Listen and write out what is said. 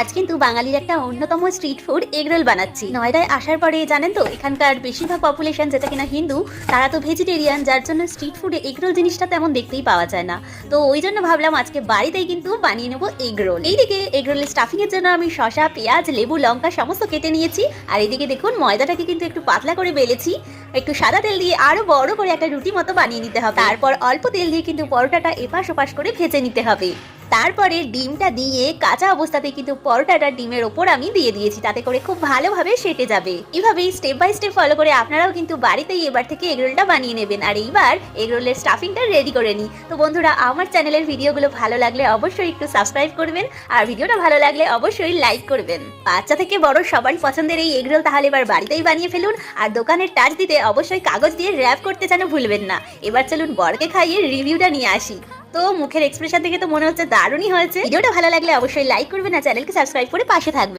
আজ কিন্তু বাঙালির একটা অন্যতম স্ট্রিট ফুড এগরোল বানাচ্ছি। নয়ডায় আসার পরে জানেন তো এখানকার বেশিরভাগ পপুলেশন যেটা কিনা হিন্দু, তারা তো ভেজিটেরিয়ান, যার জন্য স্ট্রিট ফুডে এগরোল জিনিসটা তেমন দেখতেই পাওয়া যায় না। তো ওই জন্য ভাবলাম আজকে বাড়িতেই কিন্তু বানিয়ে নেবো এগরোল। এইদিকে এগরোলের স্টাফিং এর জন্য আমি শসা, পেঁয়াজ, লেবু, লঙ্কা সমস্ত কেটে নিয়েছি। আর এদিকে দেখুন ময়দাটাকে কিন্তু একটু পাতলা করে বেলেছি। একটু সাদা তেল দিয়ে আরো বড় করে একটা রুটি মতো বানিয়ে নিতে হবে। তারপর অল্প তেল দিয়ে কিন্তু পরোটাটা এপাশ ওপাশ করে ভেজে নিতে হবে। তারপরে ডিমটা দিয়ে কাঁচা অবস্থাতে কিন্তু পরোটাটা ডিমের ওপর আমি দিয়ে দিয়েছি, তাতে করে খুব ভালোভাবে সেটে যাবে। এভাবেই স্টেপ বাই স্টেপ ফলো করে আপনারাও কিন্তু বাড়িতেই এবার থেকে এগরোলটা বানিয়ে নেবেন। আর এইবার এগরোলের স্টাফিংটা রেডি করে নিই। তো বন্ধুরা, আমার চ্যানেলের ভিডিওগুলো ভালো লাগলে অবশ্যই একটু সাবস্ক্রাইব করবেন, আর ভিডিওটা ভালো লাগলে অবশ্যই লাইক করবেন। বাচ্চা থেকে বড় সবার পছন্দের এই এগরোল তাহলে এবার বাড়িতেই বানিয়ে ফেলুন। আর দোকানের টাচ দিতে অবশ্যই কাগজ দিয়ে র্যাপ করতে যেন ভুলবেন না। এবার চলুন বরকে খাইয়ে রিভিউটা নিয়ে আসি। তো মুখের এক্সপ্রেশন থেকে তো মনে হচ্ছে দারুণই হয়েছে। ভিডিওটা ভালো লাগলে অবশ্যই লাইক করবেন আর চ্যানেলকে সাবস্ক্রাইব করে পাশে থাকবেন।